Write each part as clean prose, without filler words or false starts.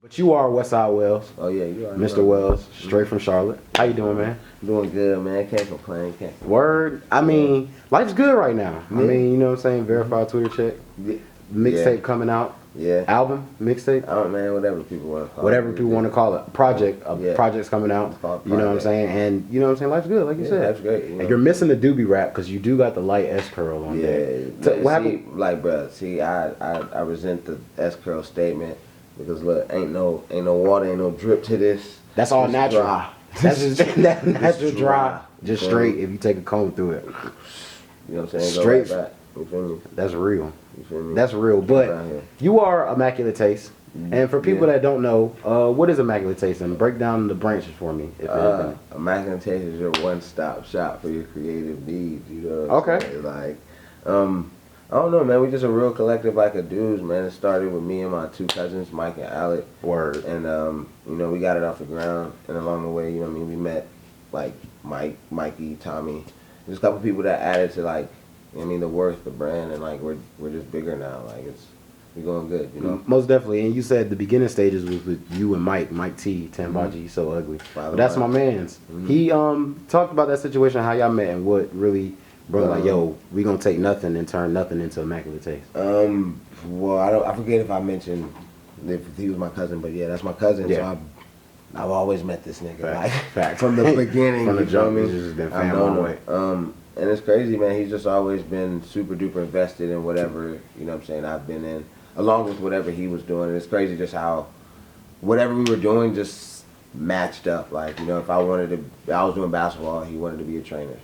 But you are Westside Wells. Oh yeah, you are. Mr. Wells, straight from Charlotte. How you doing, man? Doing good, man. Can't complain. Can't complain. Word. I mean, life's good right now. I mean, you know what I'm saying? Verified Twitter check. Mixtape coming out. Yeah. Album, mixtape. Oh man, whatever people want to call it. Whatever people want to call it. Project. Project's coming out. You know what I'm saying? And you know what I'm saying? Life's good, like you said. That's great. And you're missing the doobie wrap because you do got the light S curl on there. Yeah. What happened? Like, bro, see, I resent the S curl statement because look, ain't no water, ain't no drip to this. That's all natural. Dry. That's just that natural dry. Just straight if you take a comb through it. You know what I'm saying? Straight. Go right back. You feel me? That's real. You feel me? That's real. But you are Immaculate Taste. And for people that don't know, what is Immaculate Taste? And break down the branches for me. If Immaculate Taste is your one-stop shop for your creative needs. You know what I'm saying? Like, I don't know, man. We just a real collective like of dudes, man. It started with me and my two cousins, Mike and Alec. Word. And, you know, we got it off the ground. And along the way, you know what I mean, we met, like, Mikey, Tommy. There's a couple people that added to, like, I mean, the worth, the brand, and, like, we're just bigger now. Like, we're going good, you know? Most definitely. And you said the beginning stages was with you and Mike T, Tambaji, He's So Ugly. But that's my man's. He talked about that situation, how y'all met, and what really... Bro, like, yo, we gonna take nothing and turn nothing into Immaculate Taste. Well, I forget if I mentioned if he was my cousin, but yeah, that's my cousin. Yeah. So I've always met this nigga, like, from the beginning. From the jump, he's just been family all the way. And it's crazy, man. He's just always been super duper invested in whatever, you know what I'm saying, I've been in, along with whatever he was doing. And it's crazy just how whatever we were doing just matched up. Like, you know, if I was doing basketball, he wanted to be a trainer.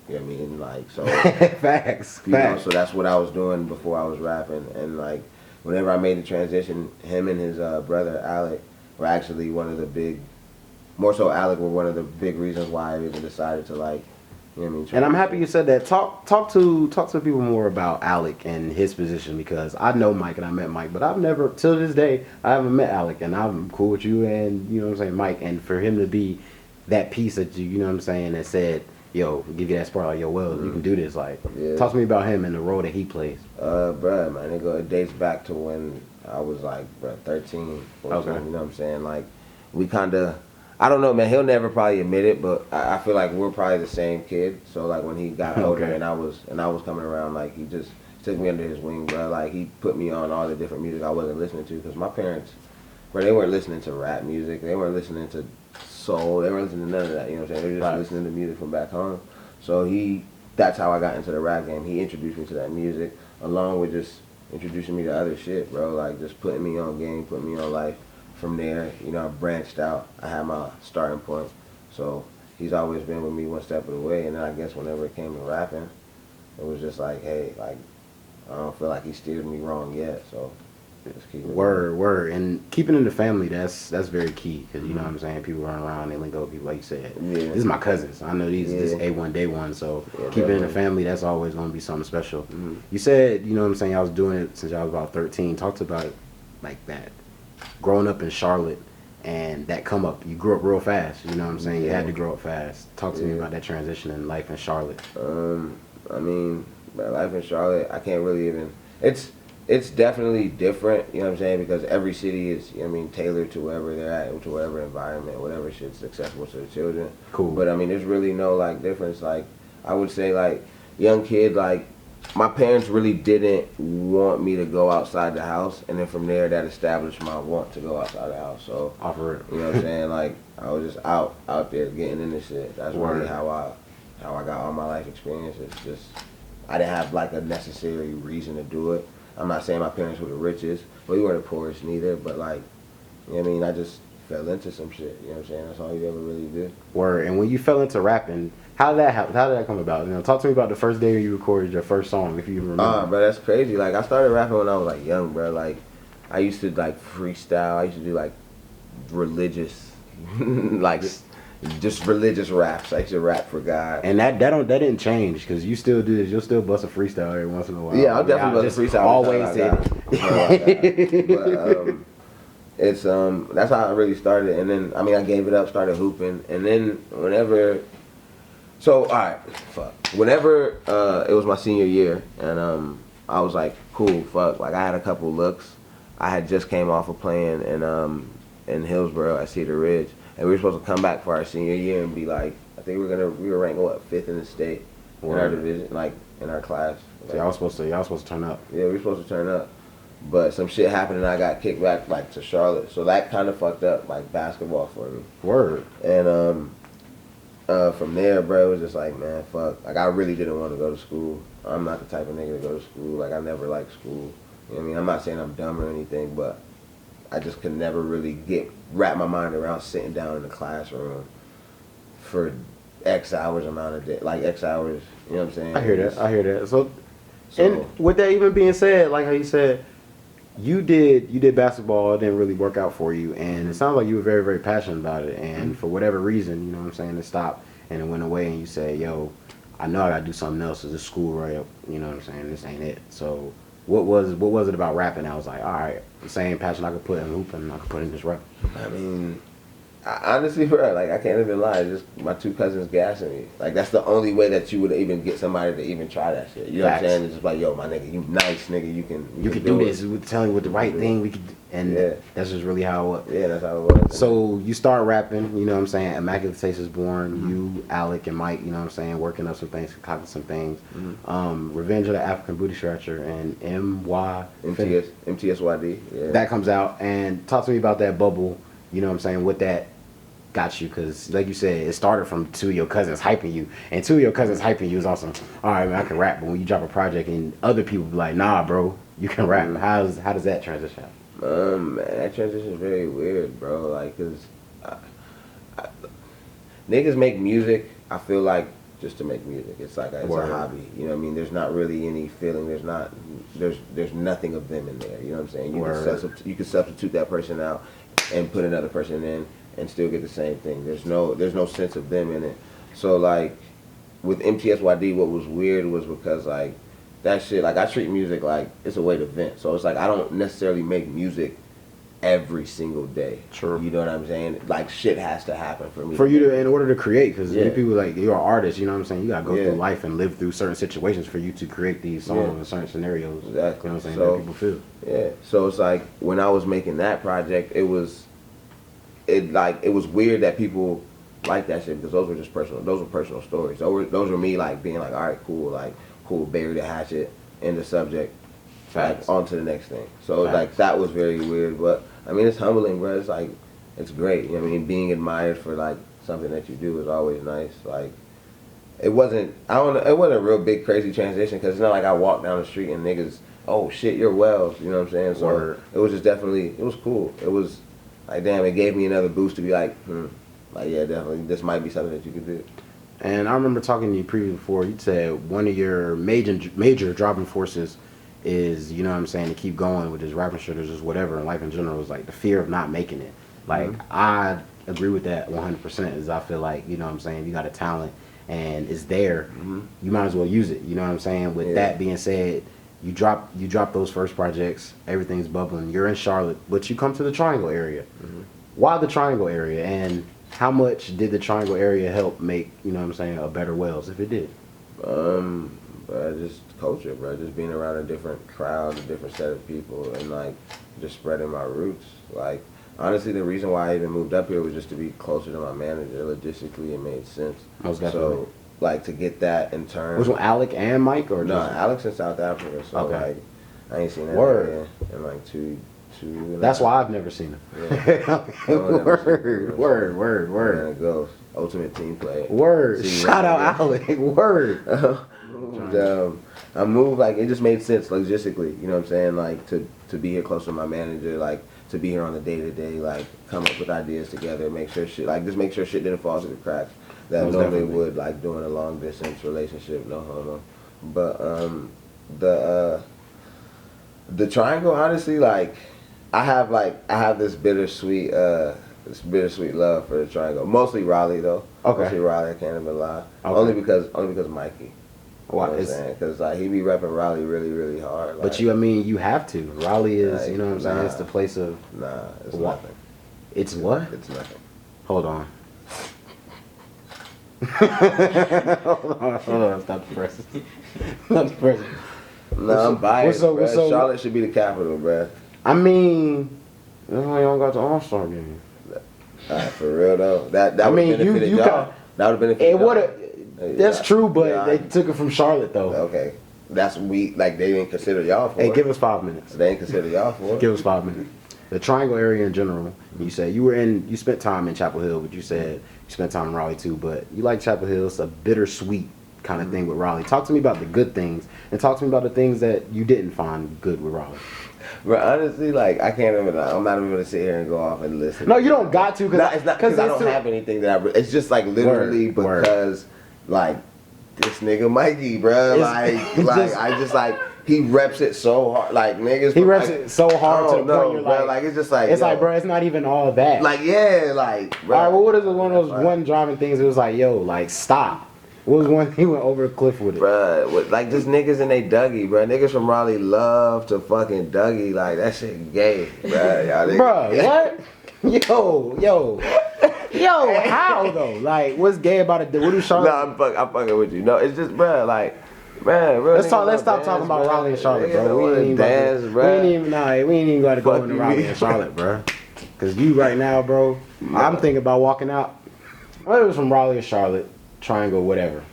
You know what I mean? Like, so facts. Know, so that's what I was doing before I was rapping. And like, whenever I made the transition, him and his brother Alec were actually one of the big, more so Alec were one of the big reasons why I even decided to, like, you know what I mean? And I'm happy you said that. Talk to people more about Alec and his position, because I know Mike and I met Mike, but I've never, till this day, I haven't met Alec, and I'm cool with you and, you know what I'm saying, Mike, and for him to be that piece that you know what I'm saying, that said, yo, give you that spark, like, yo, Wells, you can do this. Like, talk to me about him and the role that he plays. Bruh, man, it dates back to when I was like, 13, 14, you know what I'm saying? Like, we kind of, I don't know, man, he'll never probably admit it, but I feel like we're probably the same kid. So, like, when he got older and I was coming around, like, he just took me under his wing, bro. Like, he put me on all the different music I wasn't listening to, because my parents, bro, they weren't listening to rap music. They weren't listening to soul. They weren't listening to none of that, you know what I'm saying? They were just listening to music from back home. So that's how I got into the rap game. He introduced me to that music, along with just introducing me to other shit, bro. Like, just putting me on game, putting me on life. From there, you know, I branched out. I had my starting point. So he's always been with me one step of the way. And then I guess whenever it came to rapping, it was just like, hey, like, I don't feel like he steered me wrong yet. So just keep it word. And keeping in the family, that's very key. Because, you know what I'm saying, people run around, they link up with people, like you said. This is my cousins. I know this is A1 day one. So keeping it in the family, that's always going to be something special. You said, you know what I'm saying, I was doing it since I was about 13. Talked about it like that. Growing up in Charlotte and that come up, you grew up real fast, you know what I'm saying? You had to grow up fast. Talk to me about that transition in life in Charlotte. I mean, life in Charlotte, I can't really even, it's definitely different, you know what I'm saying, because every city is, you know what I mean, tailored to wherever they're at, to whatever environment, whatever shit's accessible to the children. Cool. But I mean, there's really no, like, difference. Like, I would say, like, young kid, like, my parents really didn't want me to go outside the house, and then from there, that established my want to go outside the house. So, you know what I'm saying? Like, I was just out there getting into shit. That's really how I got all my life experiences. Just, I didn't have, like, a necessary reason to do it. I'm not saying my parents were the richest, but we weren't the poorest neither. But, like, you know what I mean? I just fell into some shit. You know what I'm saying? That's all you ever really did. Word. And when you fell into rapping, how did that happen? How did that come about? You know, talk to me about the first day you recorded your first song, if you remember. Bro, that's crazy. Like, I started rapping when I was, like, young, bro. Like, I used to, like, freestyle. I used to do, like, religious, like, just religious raps. I used to rap for God. And that didn't change, because you still do this. You'll still bust a freestyle every once in a while. Yeah, I'll definitely bust a freestyle. Always did. But it's that's how I really started. And then, I mean, I gave it up, started hooping, and then whenever. So, alright, whenever it was my senior year, and I was like, cool, fuck. Like, I had a couple looks. I had just came off of playing in in Hillsborough at Cedar Ridge, and we were supposed to come back for our senior year and be like, I think we were ranked what 5th in the state in our division, like in our class. So y'all supposed to turn up. Yeah, we were supposed to turn up, but some shit happened and I got kicked back like to Charlotte, so that kind of fucked up like basketball for me. Word. And from there, bro, it was just like, man, fuck. Like I really didn't want to go to school. I'm not the type of nigga to go to school. Like I never liked school. You know what I mean? I'm not saying I'm dumb or anything, but I just could never really wrap my mind around sitting down in the classroom for X hours amount of day, like X hours. You know what I'm saying? I hear that. So, and with that even being said, like how you said, you did basketball, it didn't really work out for you, and it sounds like you were very, very passionate about it, and for whatever reason, you know what I'm saying, it stopped and it went away, and you said, yo, I know I gotta do something else. Is this school right up? You know what I'm saying? This ain't it. So what was it about rapping? I was like, all right, the same passion I could put in hooping, I could put in this rap. I mean, honestly, bro, like I can't even lie. Just my 2 cousins gassing me. Like that's the only way that you would even get somebody to even try that shit. You know what I'm saying? It's just like, yo, my nigga, you nice nigga. You can do this. We're telling you what the right thing we could, and that's just really how it was. Yeah, that's how it was. So you start rapping. You know what I'm saying? Immaculate Taste is born. You, Alec, and Mike. You know what I'm saying? Working up some things, concocting some things. Revenge of the African Booty Scratcher and MTSYD. Yeah. That comes out, and talk to me about that bubble. You know what I'm saying? What that got you, because like you said, it started from 2 of your cousins hyping you, and 2 of your cousins hyping you is awesome. All right, man, I can rap, but when you drop a project and other people be like, nah, bro, you can rap. How does that transition happen? Man, that transition is very weird, bro. Like, cause niggas make music, I feel like, just to make music. It's like it's a hobby. You know what I mean? There's not really any feeling. There's nothing of them in there. You know what I'm saying? You can substitute that person out and put another person in and still get the same thing. There's no sense of them in it. So like with MTSYD, what was weird was because like that shit, like I treat music like it's a way to vent. So it's like I don't necessarily make music every single day. True. You know what I'm saying? Like shit has to happen for me. In order to create, because people like you're an artist. You know what I'm saying? You gotta go through life and live through certain situations for you to create these songs and certain scenarios. Exactly. You know what I'm saying? That people feel. Yeah. So it's like when I was making that project, it was weird that people like that shit because those were personal stories. Those were me like being like, all right, cool, bury the hatchet, end the subject, like on to the next thing. So like that was very weird, but I mean it's humbling, bro. It's like it's great. You know what I mean? Being admired for like something that you do is always nice. Like it wasn't a real big crazy transition because it's not like I walked down the street and niggas, oh shit, you're Wells. You know what I'm saying? So it was just it was cool. It was like, damn, it gave me another boost to be like, like, yeah, definitely, this might be something that you could do. And I remember talking to you previously before, you said one of your major driving forces is, you know what I'm saying, to keep going with this rapping shit or just whatever in life in general is like the fear of not making it. Like, I agree with that 100%, is I feel like, you know what I'm saying, you got a talent and it's there, you might as well use it, you know what I'm saying? With that being said, you drop those first projects, everything's bubbling, you're in Charlotte, but you come to the Triangle area. Why the Triangle area, and how much did the Triangle area help make, you know what I'm saying, a better Wells, if it did? But just culture, bro, just being around a different crowd, a different set of people, and like just spreading my roots. Like honestly, the reason why I even moved up here was just to be closer to my manager. Logistically, it made sense. Most definitely. So like to get that in turn. Was it Alec and Mike or no? just... Alex in South Africa, so like I ain't seen that in like two. That's why I've never seen him. Yeah. Word. And it goes ultimate team play. Word. Shout out Alec. Word. I moved like it just made sense logistically. You know what I'm saying? Like to be here close to my manager, like to be here on the day to day, like come up with ideas together, make sure shit didn't fall through the cracks that normally would, like doing a long distance relationship, no homo. But the Triangle, honestly, like I have this bittersweet love for the Triangle. Mostly Raleigh though. Okay. Mostly Raleigh, I can't even lie. Okay. Only because Mikey. Why? You know what I'm saying? Because like he be repping Raleigh really, really hard. Like, but you have to. Raleigh is, you know what I'm saying? It's the place of. Nah, it's nothing. It's what? It's nothing. Hold on. Hold on. Stop the presses. Stop the presses. No, I'm biased. Charlotte should be the capital, bruh. I mean, That's why y'all got the All-Star game. For real though. That I would mean, benefited you y'all. That would have benefited. It would have. That's true, but they took it from Charlotte though. Okay. That's like they didn't consider y'all for it. Hey, give us 5 minutes. They didn't consider y'all for it. Give us 5 minutes. The Triangle area in general. You said you spent time in Chapel Hill, but you said you spent time in Raleigh too. But you like Chapel Hill. It's a bittersweet kind of thing with Raleigh. Talk to me about the good things, and talk to me about the things that you didn't find good with Raleigh. But honestly, like I'm not even gonna sit here and go off and listen. No, you don't got to, because it's not because I don't have anything that it's just like literally because like this nigga Mikey, bro. I just like he reps it so hard, like niggas. He reps it so hard to the point you're bro, like it's just like it's like, bro, it's not even all that. Like like, bro. All right, well, what is one of those one driving things? It was like, yo, like stop. What was one? He went over a cliff with it, bruh. Like just niggas and they Dougie, bruh. Niggas from Raleigh love to fucking Dougie. Like that shit gay, bruh. Y'all Bruh, what? Yo, how though? Like, what's gay about it? What do Charlotte? No, I'm fucking with you. No, it's just, bruh, like, bruh. Let's stop talking about Raleigh and Charlotte, bro. We ain't even got to go into Raleigh and Charlotte, bro. Cause you right now, bro. I'm thinking about walking out. Whether it was from Raleigh or Charlotte, Triangle, whatever.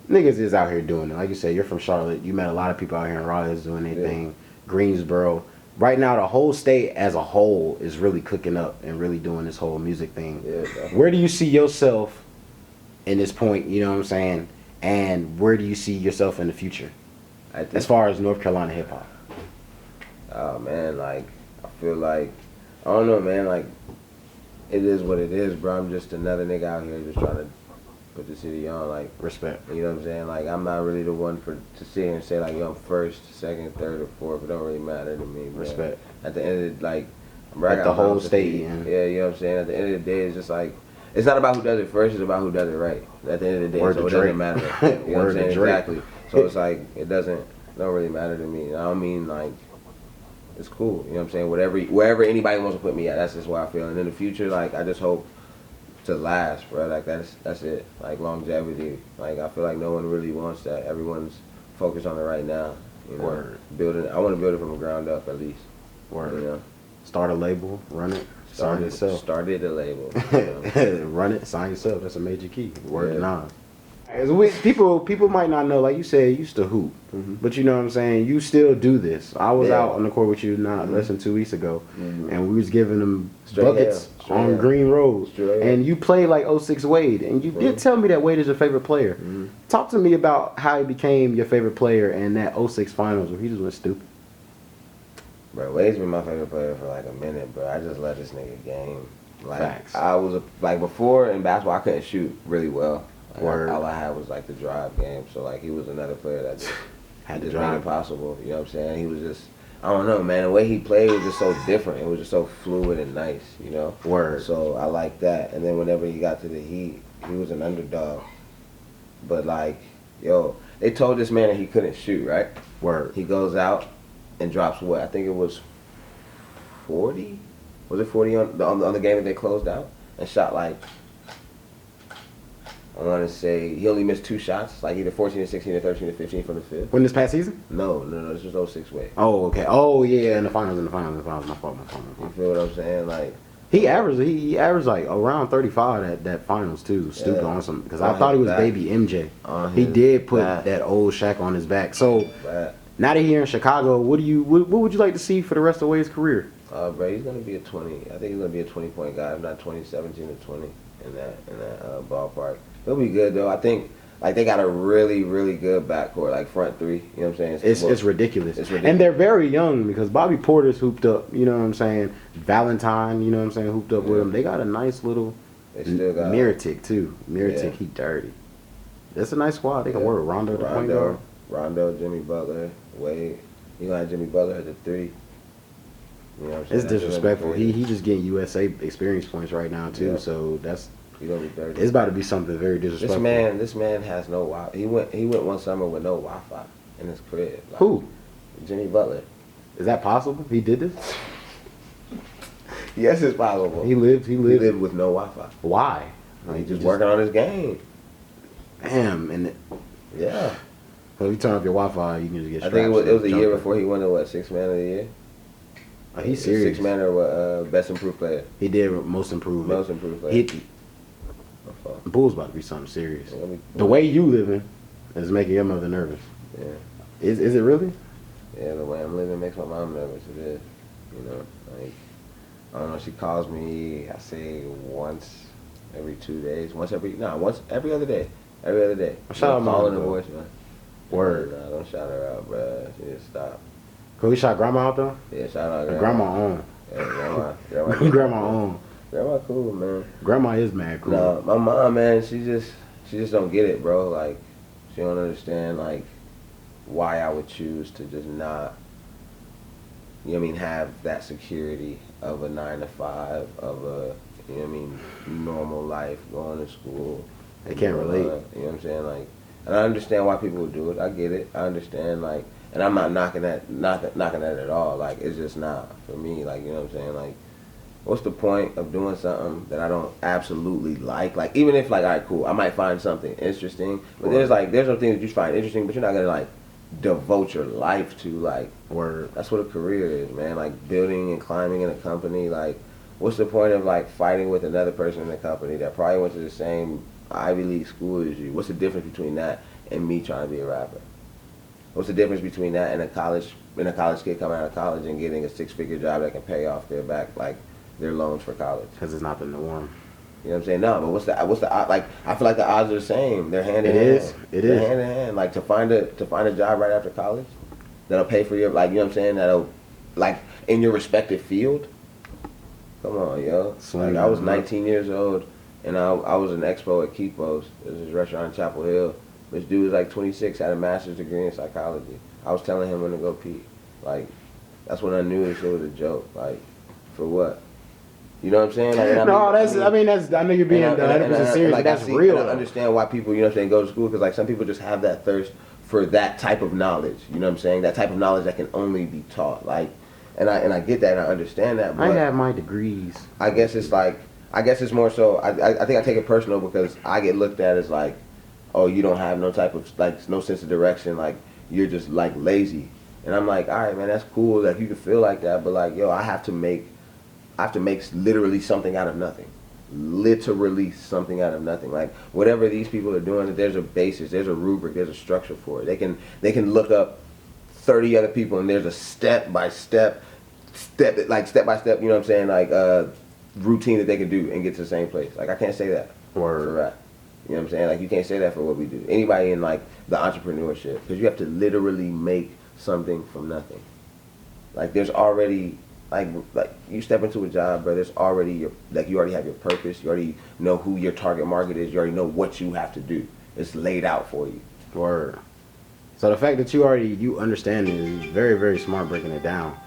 Niggas is out here doing it. Like you said, you're from Charlotte. You met a lot of people out here in Raleigh that's doing their thing. Greensboro. Right now, the whole state as a whole is really cooking up and really doing this whole music thing. Yeah, where do you see yourself in this point, you know what I'm saying? And where do you see yourself in the future? As far as North Carolina hip-hop? Oh, man, like, I feel like, I don't know, man, like, it is what it is, bro. I'm just another nigga out here just trying to put the city on, like, respect. You know what I'm saying? Like, I'm not really the one to sit here and say, like, yo, I'm first, second, third, or fourth. It don't really matter to me, bro. Respect. At the end of the, like, at the whole state, yeah, you know what I'm saying? At the end of the day, it's just like, it's not about who does it first, it's about who does it right. At the end of the day, so it doesn't matter. You know what I'm saying? Exactly. So it's like, it don't really matter to me. I don't mean, like, it's cool. You know what I'm saying? Wherever anybody wants to put me at, that's just what I feel. And in the future, like, I just hope to last, bro. Like that's it. Like longevity. Like I feel like no one really wants that. Everyone's focused on it right now. You know? Word. Building. I want to build it from the ground up at least. Word. You know? Start a label, run it, sign yourself. Started a label. You know? Run it, sign yourself. That's a major key. Word to nine. People might not know, like you said, you used to hoop, but you know what I'm saying, you still do this. I was out on the court with you less than 2 weeks ago, and we was giving them buckets on Green Road, and you played like 06 Wade, and you did tell me that Wade is your favorite player. Talk to me about how he became your favorite player in that 06 finals where he just went stupid. Bro, Wade's been my favorite player for like a minute, bro. I just love this nigga game. Like, facts. I was like before in basketball, I couldn't shoot really well. Word. All I had was like the drive game, so like he was another player that just had to made drive. it possible. You know what I'm saying? He was just, I don't know, man. The way he played was just so different. It was just so fluid and nice, you know. Word. So I like that. And then whenever he got to the Heat, he was an underdog. But like, yo, they told this man that he couldn't shoot, right? Word. He goes out and drops what? I think it was 40. Was it 40 on the game that they closed out and shot like, I want to say he only missed 2 shots, like either 14 to 16 or 13 to 15 from the fifth. When this past season? No, this was 06 Wade. Oh, okay. Oh, yeah, in the finals. My fault. You feel what I'm saying? Like he averaged like around 35 at that finals too. Stupid on some, because I thought he was baby MJ. He did put that old Shaq on his back. So now that he's here in Chicago, what would you like to see for the rest of Wade's career? Bro, he's gonna be a 20. I think he's gonna be a 20-point guy. If not 20, 17 to 20 in that ballpark. He'll be good though. I think like they got a really, really good backcourt, like front three. You know what I'm saying? It's ridiculous. And they're very young because Bobby Porter's hooped up. You know what I'm saying? Valentine, you know what I'm saying, hooped up with him. They got a nice little. They still got Miritic too. Miritic, he dirty. That's a nice squad. They can work Rondo the point guard. Rondo, Jimmy Butler, Wade. You gonna have Jimmy Butler at the 3. You know what I'm saying? It's disrespectful. He just getting USA experience points right now too. So that's. It's about to be something very disrespectful. This man has no Wi-Fi. He went one summer with no Wi-Fi in his crib. Like, who? Jimmy Butler. Is that possible? He did this? Yes, it's possible. He lived with no Wi-Fi. Why? Like, he's just working on his game. Damn, yeah. So if you turn off your Wi-Fi, you can just get. I think it was a year before he won the 6th man of the year. Oh, he's serious. 6 man or best improved player. He did most improved. Most improved player. Bull's about to be something serious. The way you living is making your mother nervous. Yeah. Is it really? Yeah, the way I'm living makes my mom nervous. It is. You know, like, I don't know. She calls me, I say once every 2 days. Once every other day. Every other day. Shout out calling mom, her voice, man. Word. Nah, don't shout her out, bro. She just stop. Could we shout grandma out though? Yeah, shout out grandma. Grandma on. Yeah, Grandma on. Grandma cool, man. Grandma is mad cool. Nah, my mom, man, she just don't get it, bro. Like, she don't understand, like, why I would choose to just not, you know what I mean, have that security of a 9 to 5, of a, you know what I mean, normal life, going to school. They can't relate. You know what I'm saying? Like, and I understand why people would do it. I get it. I understand, like, and I'm not knocking that at all. Like, it's just not for me. Like, you know what I'm saying? Like, what's the point of doing something that I don't absolutely like? Like, even if, like, all right, cool, I might find something interesting, but there's some things that you find interesting, but you're not gonna, like, devote your life to. Like, Word. That's what a career is, man. Like, building and climbing in a company. Like, what's the point of, like, fighting with another person in the company that probably went to the same Ivy League school as you? What's the difference between that and me trying to be a rapper? What's the difference between that and a college kid coming out of college and getting a 6-figure job that can pay off their back, like, their loans for college? Because it's not the norm. You know what I'm saying? No, but what's the like? I feel like the odds are the same. They're hand in hand. It is. Hand in hand. Like, to find a job right after college that'll pay for your, like, you know what I'm saying? That'll, like, in your respective field. Come on, yo. Like, I was 19 years old and I was an expo at Kipo's. There's this restaurant in Chapel Hill. This dude was like 26, had a master's degree in psychology. I was telling him when to go pee. Like, that's when I knew this shit was a joke. Like, for what? You know what I'm saying? Like, I know you're being 100% serious, like, that's real. I understand why people, you know what I'm saying, go to school, because, like, some people just have that thirst for that type of knowledge. You know what I'm saying? That type of knowledge that can only be taught. Like, and I get that and I understand that. But I have my degrees. I guess it's more so, I think I take it personal because I get looked at as like, oh, you don't have no type of, like, no sense of direction, like, you're just, like, lazy. And I'm like, all right, man, that's cool that you can feel like that, but, like, yo, I have to make literally something out of nothing. Literally something out of nothing. Like, whatever these people are doing, there's a basis, there's a rubric, there's a structure for it. They can look up 30 other people and there's a step by step, you know what I'm saying, like, routine that they can do and get to the same place. Like, I can't say that for rap. You know what I'm saying? Like, you can't say that for what we do. Anybody in, like, the entrepreneurship, because you have to literally make something from nothing. Like, there's already, like you step into a job, bro, there's already you already have your purpose, you already know who your target market is, you already know what you have to do. It's laid out for you. Word. So the fact that you understand it is very, very smart, breaking it down.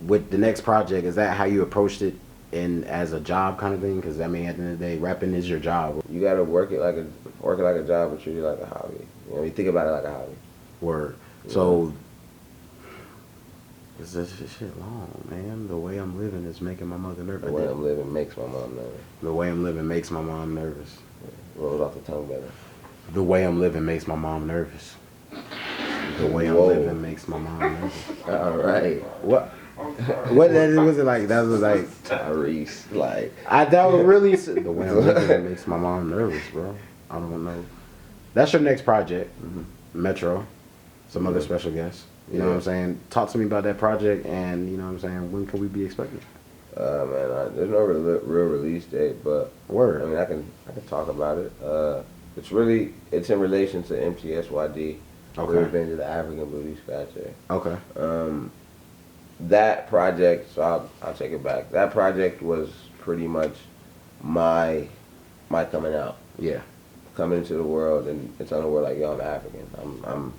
With the next project, is that how you approached it as a job kind of thing? Because, I mean, at the end of the day, rapping is your job. You got to work it like a job and treat it like a hobby. You know, you think about it like a hobby. Word. So, is this shit long, man? The way I'm living is making my mother nervous. The way I'm living makes my mom nervous. The way I'm living makes my mom nervous. Yeah. Rolls off the tongue better. The way I'm living makes my mom nervous. The way I'm living makes my mom nervous. All right. What was it like? That was like Tyrese. Like, that was really the way I'm living makes my mom nervous, bro. I don't know. That's your next project, Metro. Some other special guests. You know what I'm saying? Talk to me about that project, and you know what I'm saying. When can we be expecting? Man, there's no real release date, but word. I mean, I can talk about it. It's in relation to MTSYD. Okay. Revenge of the African Booty Scratcher. Okay. That project, so I'll take it back. That project was pretty much my coming out. Yeah. Coming into the world and telling the world, like, yo, I'm African.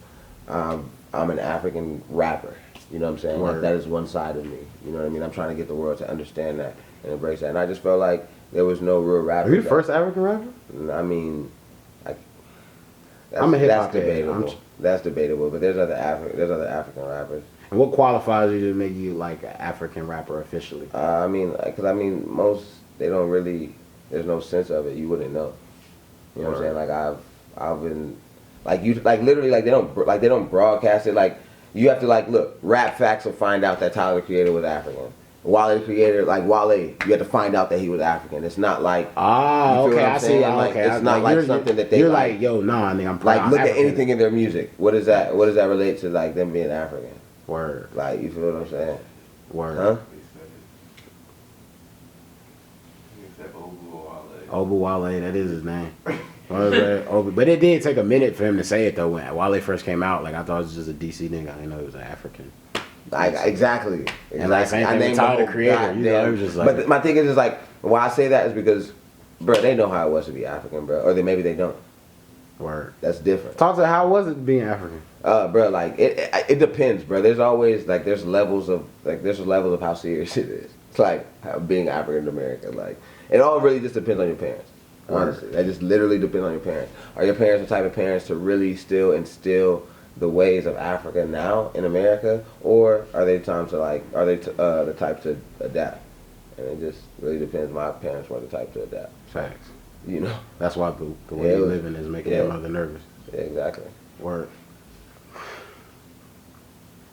I'm an African rapper. You know what I'm saying? Like, that is one side of me. You know what I mean? I'm trying to get the world to understand that and embrace that. And I just felt like there was no real rapper. Are you the first African rapper? I mean, I'm a hip-hop debatable. That's debatable, but there's other African rappers. And what qualifies you to make you like an African rapper officially? Because most, they don't really, there's no sense of it. You wouldn't know. You know what I'm saying? Like, I've been, like, literally, like, they don't broadcast it. Like, you have to like look. Rap Facts will find out that Tyler the Creator was African. Wale the Creator, like Wale, you have to find out that he was African. It's not like okay, I see. Like, okay, it's not like something that they. You're like, yo, nah, nigga, I'm proud. Like, look at anything in their music. What does that relate to? Like them being African. Word. Like, you feel what I'm saying? Word. Huh? Obu Wale, that is his name. But it did take a minute for him to say it though. When Wale first came out, like I thought it was just a DC nigga. I didn't know he was an African. Like exactly. And like same thing with Tyler the Creator. You know, it was just like. But my thing is like, why I say that is because, bro, they know how it was to be African, bro, or maybe they don't. Word. That's different. Talk to how was it being African? Bro, like it depends, bro. There's always like there's levels of how serious it is. It's like being African American. Like it all really just depends on your parents. Honestly, that just literally depends on your parents. Are your parents the type of parents to really still instill the ways of Africa now in America, or are they the type to adapt? And it just really depends. My parents were the type to adapt. Facts. You know. That's why the way you're living is making their mother nervous. Yeah, exactly. Word.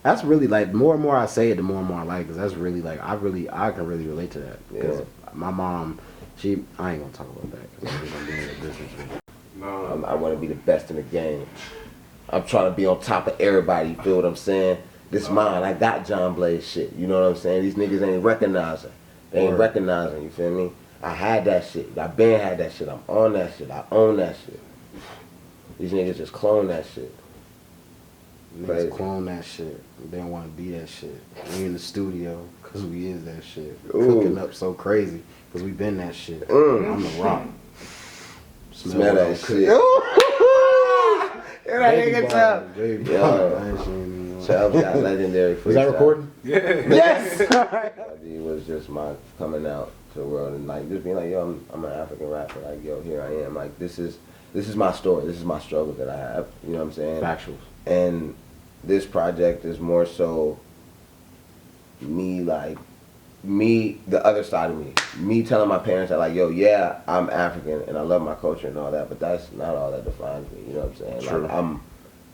That's really like more and more I say it, the more and more I like it, because that's really like I can really relate to that. Because my mom, I ain't gonna talk about that because I'm doing the business with it. No, I want to be the best in the game. I'm trying to be on top of everybody. You feel what I'm saying? This mine. I got John Blaze shit. You know what I'm saying? These niggas ain't recognizing. They ain't recognizing. You feel me? I had that shit. I been had that shit. I'm on that shit. I own that shit. These niggas just clone that shit. Niggas clone that shit. They don't want to be that shit. We in the studio because we is that shit. Cooking up so crazy because we been that shit. I'm the rock. Smell that shit. That nigga Chubbz got legendary freestyle. Was that recording? Yeah. Yes! It was just my coming out to the world and like just being like, yo, I'm an African rapper. Like, yo, here I am. Like, this is my story. This is my struggle that I have. You know what I'm saying? Factuals. And this project is more so the other side of me telling my parents that like, yo, yeah, I'm African and I love my culture and all that, but that's not all that defines me. You know what I'm saying? True. Like, I'm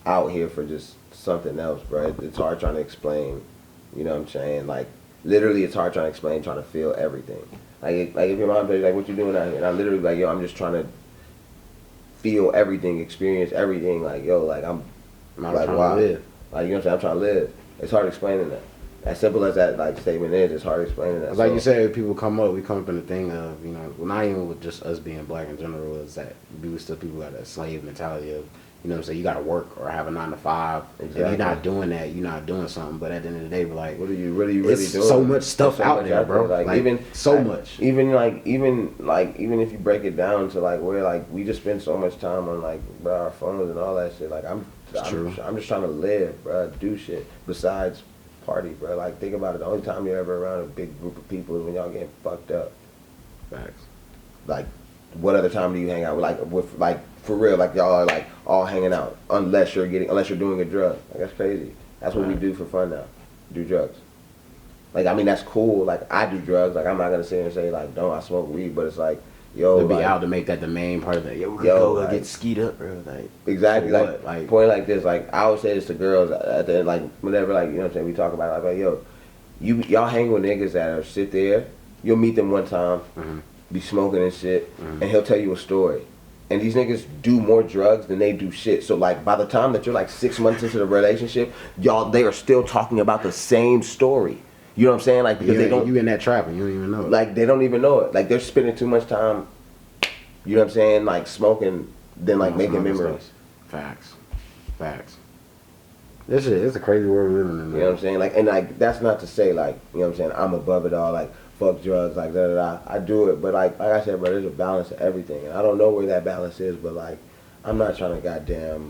out here for just something else, bro. It's hard trying to explain. You know what I'm saying? Like, literally, it's hard trying to explain, trying to feel everything. Like if your mom says like, what you doing out here? And I literally like, yo, I'm just trying to feel everything, experience everything. Like, yo, like I'm like, trying to live. Like, you know what I'm saying? I'm trying to live. It's hard explaining that. As simple as that like statement is, it's hard explaining that. Like you said, people we come up in the thing of, you know, well, not even with just us being black in general, is that people got a slave mentality of, you know what I'm saying, you got to work or have a 9 to 5. Exactly. If you're not doing that, you're not doing something. But at the end of the day, we're like, what are you really doing? So much stuff out there, bro. Like even so much. Even if you break it down to like where like we just spend so much time on like bro, our phones and all that shit. Like I'm just trying to live, bro. Do shit besides party, bro. Like think about it. The only time you're ever around a big group of people is when y'all getting fucked up. Facts. Like, what other time do you hang out with like for real? Like y'all are like all hanging out unless you're doing a drug. Like that's crazy. That's what we do for fun now. Do drugs. Like I mean that's cool. Like I do drugs. Like I'm not gonna sit here and say like don't I smoke weed, but it's like yo, to be out to make that the main part of that. Yo, we go like, get skied up, bro. Like exactly. Like point like this. Like I always say this to girls at the end. Like whenever like you know what I'm saying we talk about it, like yo, y'all hang with niggas that are sit there. You'll meet them one time, be smoking and shit, and he'll tell you a story. And these niggas do more drugs than they do shit. So like by the time that you're like 6 months into the relationship, they are still talking about the same story. You know what I'm saying? Like because you in that trap and you don't even know it. Like they don't even know it. Like they're spending too much time, you know what I'm saying, like smoking than like making memories. Facts. This shit, it's a crazy world we're living in. You know what I'm saying? Like and like that's not to say like, you know what I'm saying, I'm above it all, like fuck drugs, like da da da. I do it, but like I said, bro, there's a balance to everything. And I don't know where that balance is, but like I'm not trying to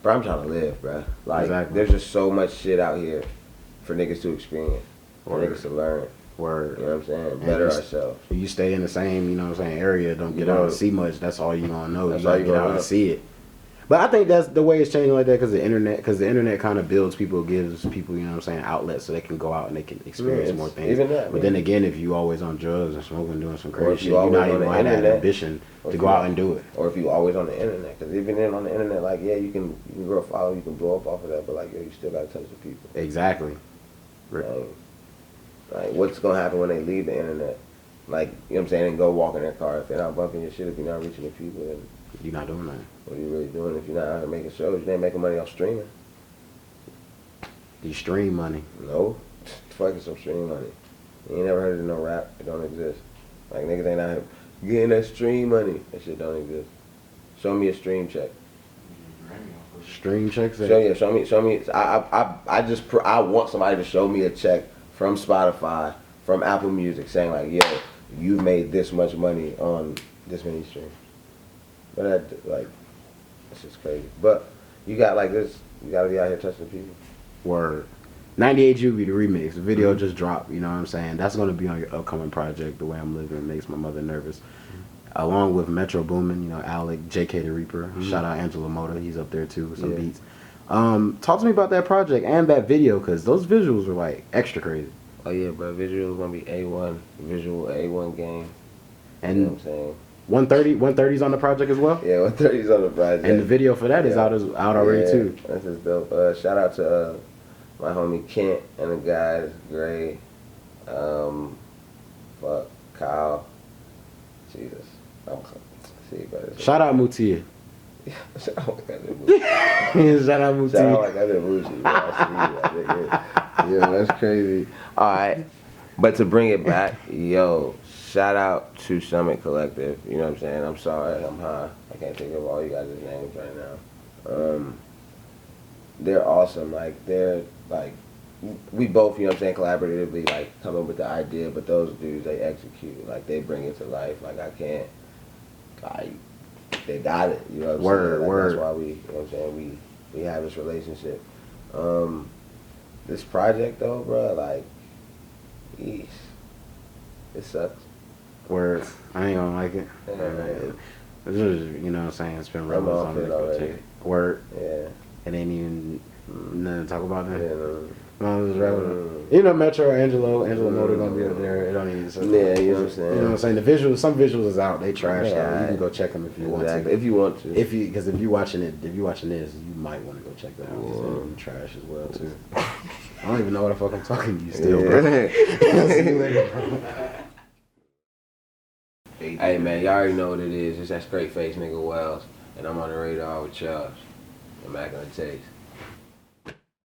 bro, I'm trying to live, bro. Like there's just so much shit out here for niggas to experience, for niggas to learn. Word. You know what I'm saying? Better ourselves. You stay in the same, you know what I'm saying, area, don't get out and see much, that's all you gonna know. That's you all gotta get out and see it. But I think that's the way it's changing like that because the internet kind of builds people, gives people, you know what I'm saying, outlets so they can go out and they can experience more things. Even that. But then again, if you always on drugs and smoking, doing some crazy shit, you're not even gonna have that ambition to go out and do it. Or if you always on the internet, because even then on the internet, like yeah, you can grow a follow, you can blow up off of that, but like yo, you still gotta touch the people. Exactly. Like what's gonna happen when they leave the internet? Like you know what I'm saying, and go walk in their car. If they're not bumping your shit, if you're not reaching the people, then you're not doing that. What are you really doing if you're not out here making shows? You ain't making money off streaming. You stream money. No. Fucking some stream money. You ain't never heard of no rap. It don't exist. Like niggas ain't out here getting that stream money. That shit don't exist. Show me a stream check. Stream checks? Show me. I want somebody to show me a check from Spotify, from Apple Music, saying like, yo, you made this much money on this many streams. But that, like, it's just crazy. But you got like this, you gotta be out here touching people. Word. 98 Juvie, the remix. The video just dropped, you know what I'm saying? That's gonna be on your upcoming project, The Way I'm Living Makes My Mother Nervous. Along with Metro Boomin, you know, Alec, JK the Reaper. Shout out Angela Mota, he's up there too with some beats. Talk to me about that project and that video, cause those visuals were like extra crazy. Oh yeah, bro, visuals gonna be A1, visual A1 game. And you know what I'm saying? 130's on the project as well? Yeah, 130's on the project. And the video for that is out already too. That's just dope. Shout out to my homie Kent and the guys, Gray, Kyle. Jesus. See, brother. Shout out Mutia. Shout out like I did Mutia. Shout out Mutia. Shout out like I did Mutia. Yeah, that's crazy. Alright. But to bring it back, yo, shout out to Summit Collective. You know what I'm saying? I'm sorry, I'm high. I can't think of all you guys' names right now. They're awesome. Like, they're, like, we both, you know what I'm saying, collaboratively, like, come up with the idea, but those dudes, they execute. Like, they bring it to life. Like, I can't, like, they got it. You know what I'm saying? Like, that's why we, you know what I'm saying, we have this relationship. This project, though, bro, like, yeesh. It sucks. Word. I ain't gonna like it. It's just, you know what I'm saying, it's been rebels on the word. Yeah. It ain't even nothing to talk about that. Yeah, no. You know, Metro, Angela Mota gonna be up there. It don't even. Yeah, you know what I'm saying. You know what I'm saying. The visuals, some visuals is out. They trash. Yeah, you can go check them if you want to. If you want to. Because if you watching this, you might want to go check that out. Because they trash as well too. I don't even know what the fuck I'm talking to you still, bro. See you later, bro. Hey man, y'all already know what it is. It's that straight face nigga Wells, and I'm on the radar with Chubbz. I'm back on the taste.